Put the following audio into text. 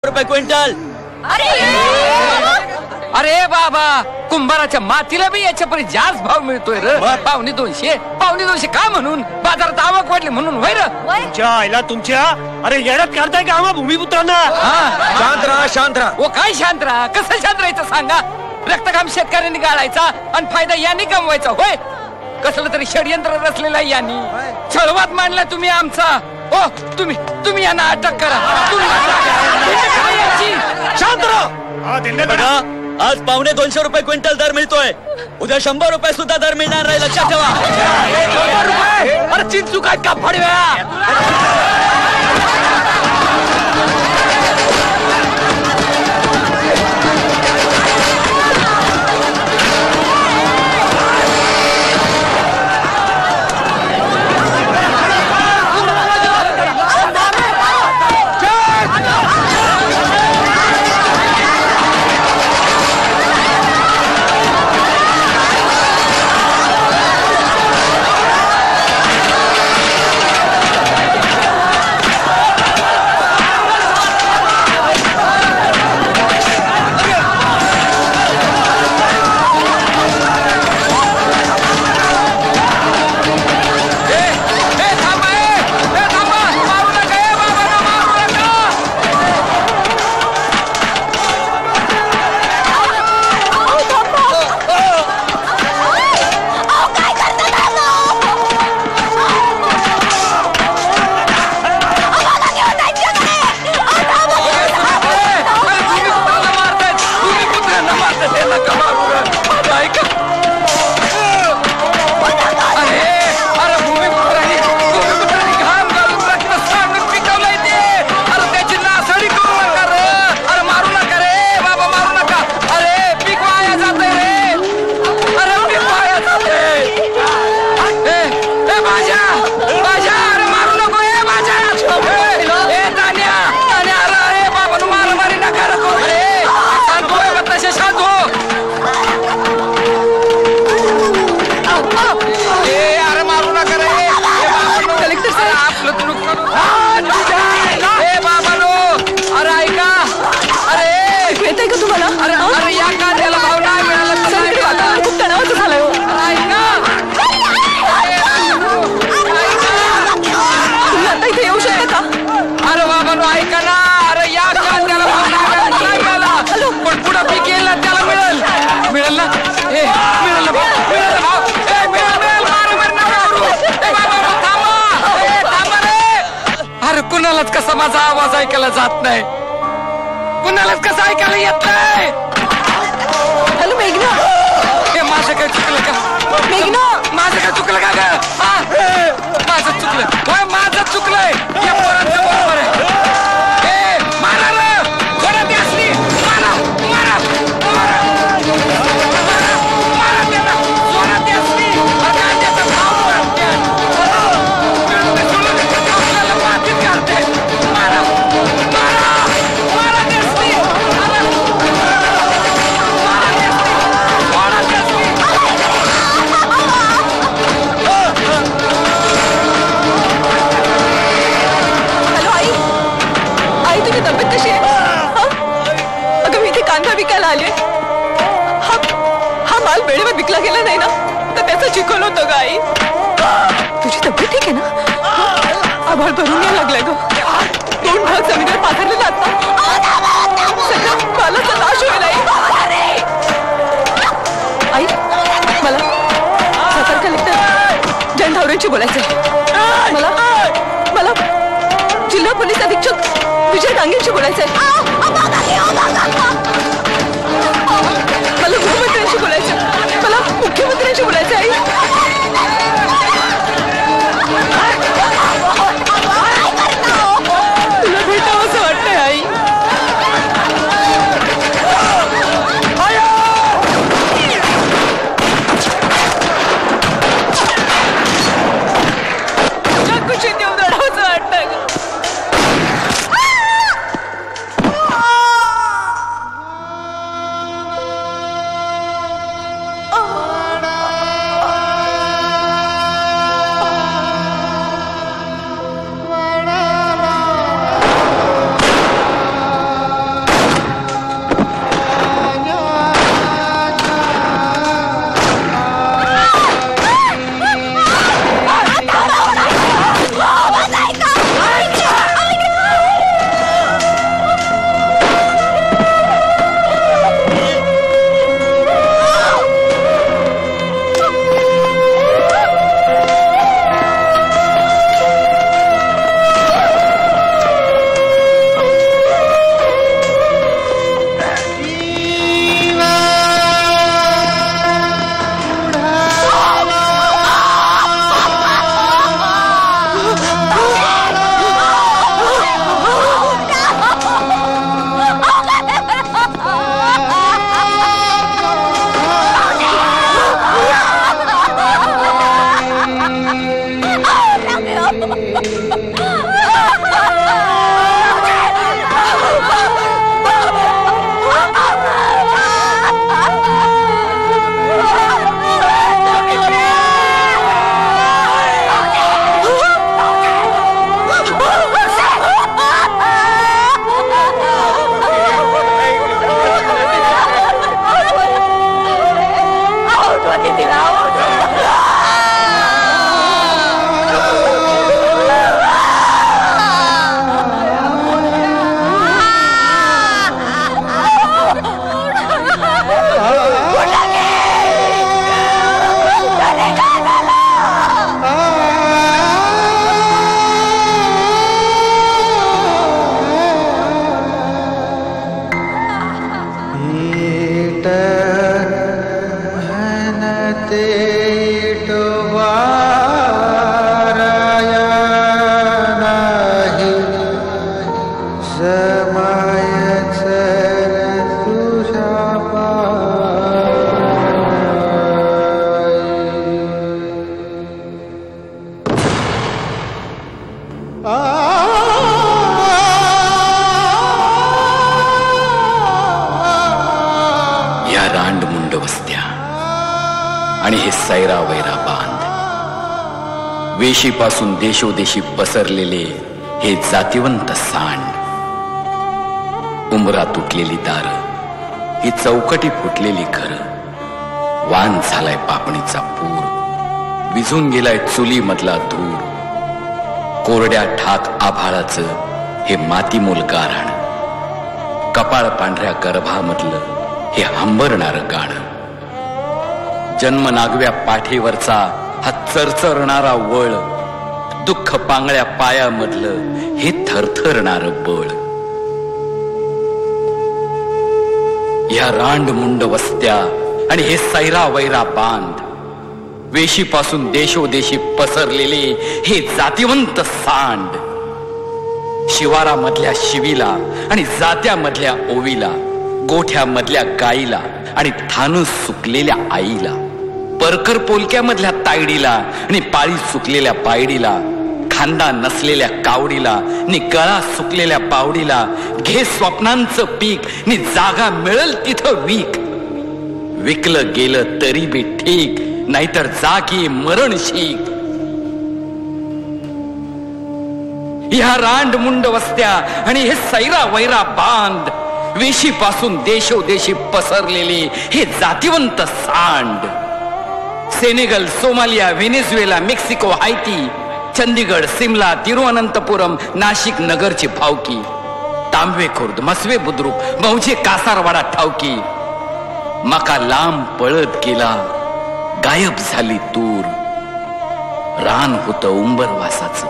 रुपये क्विंटल. अरे बाबा, कुंभाराच्या मातीला बी याच्यापर्यंत जास्त भाव मिळतोय र. 250 का म्हणून? बाजारात आवक वाढली म्हणून होय र. तुमच्या आईला तुमच्या अरे येण्यात काढताय का आम्हा भूमिपुत्रांना? शांत राहा, शांत राहा. ओ काय शांत राहा? कसं शांत राहायचं सांगा? रक्तघाम शेतकऱ्यांनी गाळायचा आणि फायदा यांनी कमवायचा होय. कसलं तरी षडयंत्र रचलेलं आहे यांनी. छळवात मांडला तुम्ही आमचा. ओ तुम्ही यांना अटक करा. शांत राहा. आज 250 रुपये क्विंटल दर मिळतोय. उद्या 100 रुपये सुद्धा दर मिळणार नाही, लक्षात ठेवा. 100 रुपये? अरे चिंचू काय का फडव्या. कुणालाच कसा माझा आवाज ऐकायला जात नाही. कुणालाच कसा ऐकायला येत नाही. हॅलो मेघना. हे माझं काय चुकलं का? मेघना, माझं काय चुकलं का ग? माझं चुकलं होय, माझं चुकलंय. या पोरांचं बरोबर आहे. ए मारा रे, थोडा त्यासनी मारा मारा मारा मारा त्याला, थोडा त्यासनी. काय त्याचा भाव वाटते. मातीत घालते. मारा मारा मारा त्यासनी. हॅलो आई. आई तुझी तब्येत कशी आहे? अगं मी इथे कांदा विकायला आले. हा माल वेळेवर विकला गेला नाही ना, तर त्याचं चिखल होतं ग आई. तुझी तब्येत ठीक आहे ना? आभाळ भरून यायला लागलाय ग. 2 भाग जमिनीवर पाथरलेला आता. सगळं मालाचा नाश होईल आई. मला सातारा कलेक्टर जयंत धावरेंशी बोलायचंय. मला जिल्हा पोलीस अधीक्षक विजय डांगेंशी बोलायचंय. मला गृहमंत्र्यांशी बोलायचंय. मला मुख्यमंत्र्यांशी बोलायचंय आई. तुला भेटावं असं वाटतंय आई. कुशी देऊन रडावंसं वाटतंय. आणि हे सैरा वैरा बांध, वेशीपासून देशोदेशी पसरलेले हे जातिवंत सांड, उंबरा तुटलेली दार, ही चौकटी फुटलेली घर, वान झालाय पापणीचा पूर, विझून गेलाय चुली मधला धूर, कोरड्या ठाक आभाळाचं हे मातीमोल गारण, कपाळ पांढऱ्या गर्भामधलं हे हंबरणार गाणं, जन्म नागव्या पाठीवरचा हा चरचरणारा वळ, दुःख पांगळ्या पायामधलं हे थरथरणार बळ. या रांडमुंड वस्त्या आणि हे सैरा वैरा बांध, वेशीपासून देशोदेशी पसरलेले हे जातिवंत सांड, शिवारामधल्या शिवीला आणि जात्यामधल्या ओवीला, गोठ्यामधल्या गाईला आणि थानूस सुकलेल्या आईला, परकर पोलक्यामधल्या तायडीला आणि पाळी सुकलेल्या पायडीला, खांदा नसलेल्या कावडीला नि गळा सुकलेल्या पावडीला, घे स्वप्नांचं पीक नि जागा मिळेल तिथं वीक, विकलं गेलं तरी बी ठीक, नाहीतर जागी मरण शीक. ह्या रांडमुंड वस्त्या आणि हे सैरा वैरा बांध, वेशीपासून देशोदेशी पसरलेले हे जातिवंत सांड, Senegal, Somalia, Venezuela, Mexico, Haiti, Chandigarh, Shimla, Thiruvananthapuram, Nashik नगरची भावकी, तांबवे खुर्द, मसवे बुद्रुक, मौजे कासारवाडा ठावकी, मका लांब पळत गेला, गायब झाली दूर, रान होतं उंबरवासाचं,